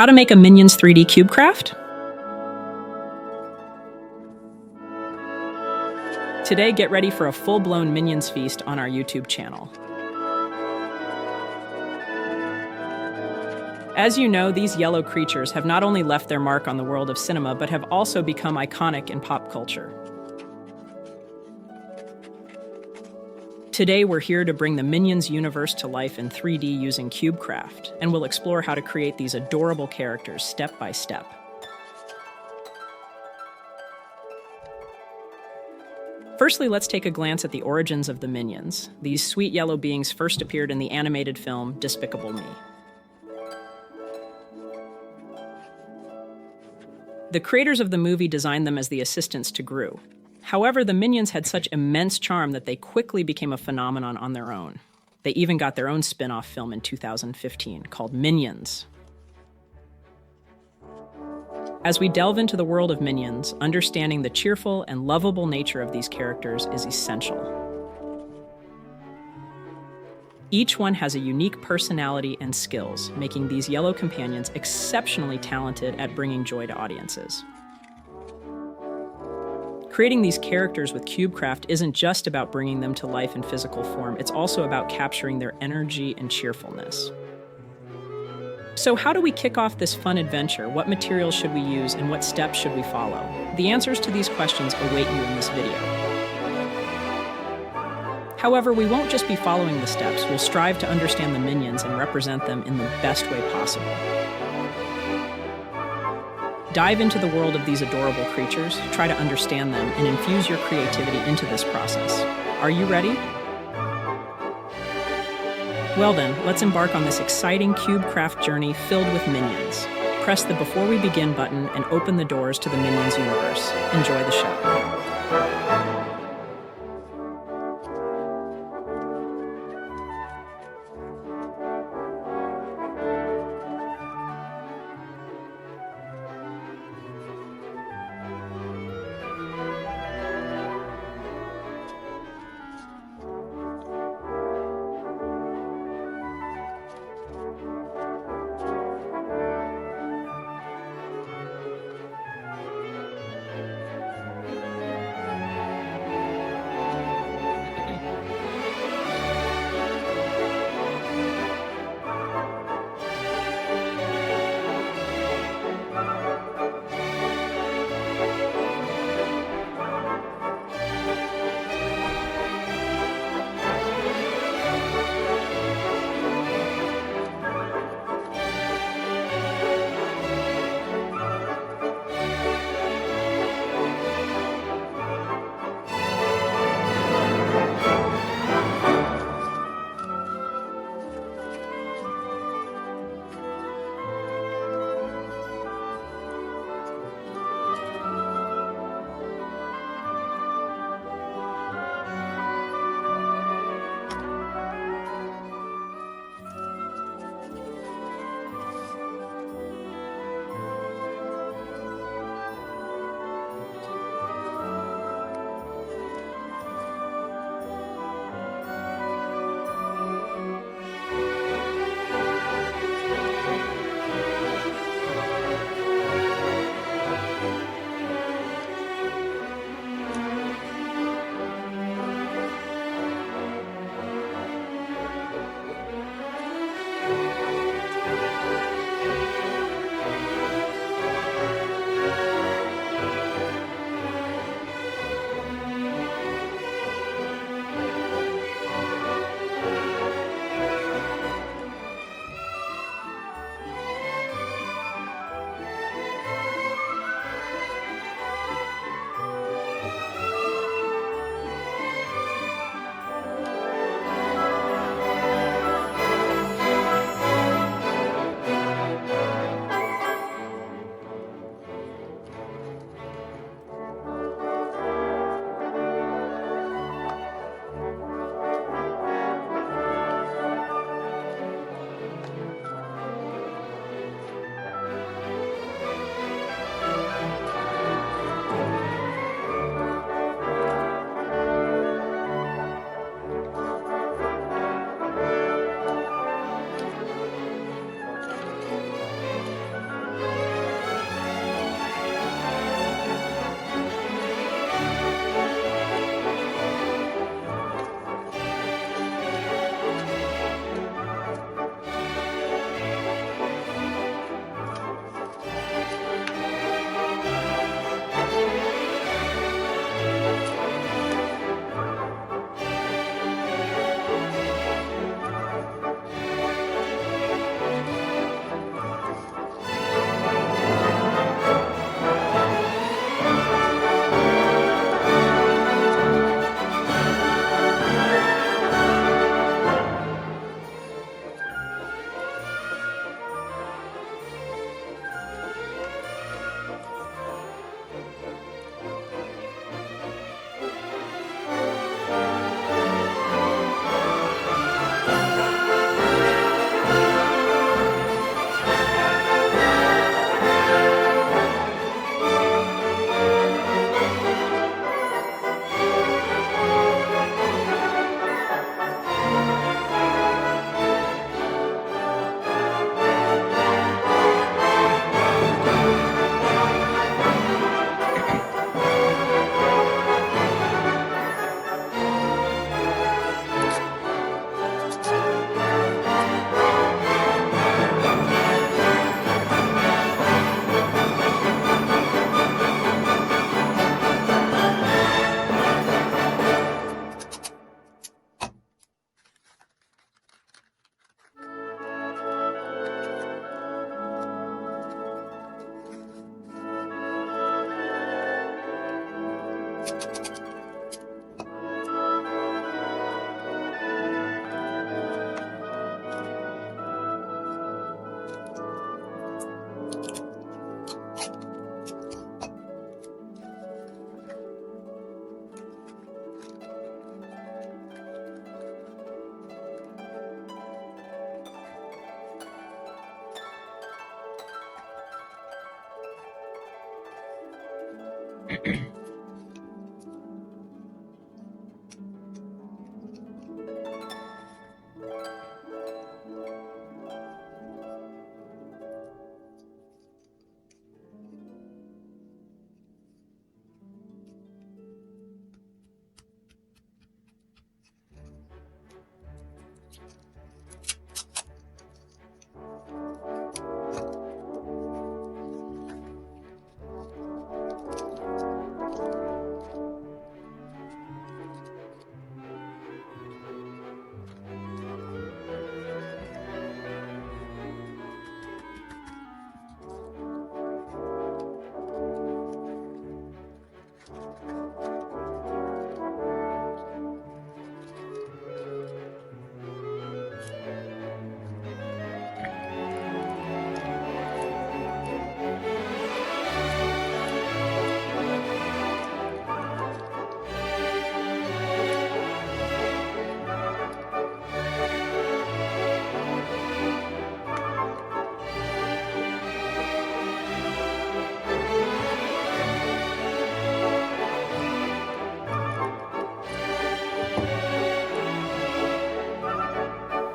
How to make a Minions 3D cube craft? Today, get ready for a full-blown Minions feast on our YouTube channel. As you know, these yellow creatures have not only left their mark on the world of cinema, but have also become iconic in pop culture. Today, we're here to bring the Minions universe to life in 3D using CubeCraft, and we'll explore how to create these adorable characters step by step. Firstly, let's take a glance at the origins of the Minions. These sweet yellow beings first appeared in the animated film Despicable Me. The creators of the movie designed them as the assistants to Gru. However, the Minions had such immense charm that they quickly became a phenomenon on their own. They even got their own spin-off film in 2015 called Minions. As we delve into the world of Minions, understanding the cheerful and lovable nature of these characters is essential. Each one has a unique personality and skills, making these yellow companions exceptionally talented at bringing joy to audiences. Creating these characters with CubeCraft isn't just about bringing them to life in physical form, it's also about capturing their energy and cheerfulness. So how do we kick off this fun adventure? What materials should we use and what steps should we follow? The answers to these questions await you in this video. However, we won't just be following the steps, we'll strive to understand the Minions and represent them in the best way possible. Dive into the world of these adorable creatures, try to understand them, and infuse your creativity into this process. Are you ready? Well then, let's embark on this exciting CubeCraft journey filled with Minions. Press the Before We Begin button and open the doors to the Minions universe. Enjoy the show.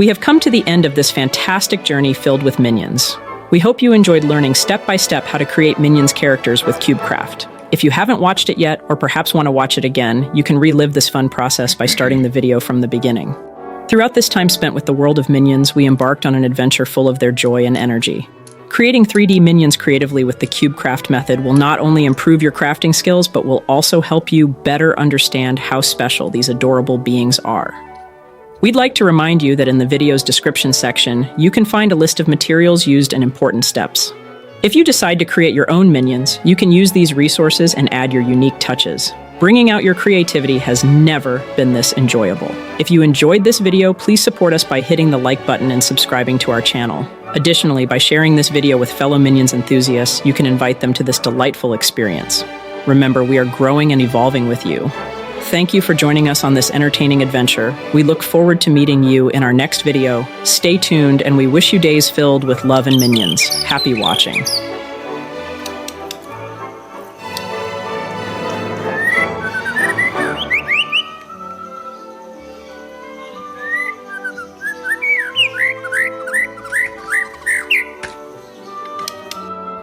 We have come to the end of this fantastic journey filled with minions. We hope you enjoyed learning step by step how to create minions characters with CubeCraft. If you haven't watched it yet, or perhaps want to watch it again, you can relive this fun process by starting the video from the beginning. Throughout this time spent with the world of minions, we embarked on an adventure full of their joy and energy. Creating 3D minions creatively with the CubeCraft method will not only improve your crafting skills, but will also help you better understand how special these adorable beings are. We'd like to remind you that in the video's description section, you can find a list of materials used and important steps. If you decide to create your own minions, you can use these resources and add your unique touches. Bringing out your creativity has never been this enjoyable. If you enjoyed this video, please support us by hitting the like button and subscribing to our channel. Additionally, by sharing this video with fellow Minions enthusiasts, you can invite them to this delightful experience. Remember, we are growing and evolving with you. Thank you for joining us on this entertaining adventure. We look forward to meeting you in our next video. Stay tuned, and we wish you days filled with love and minions. Happy watching.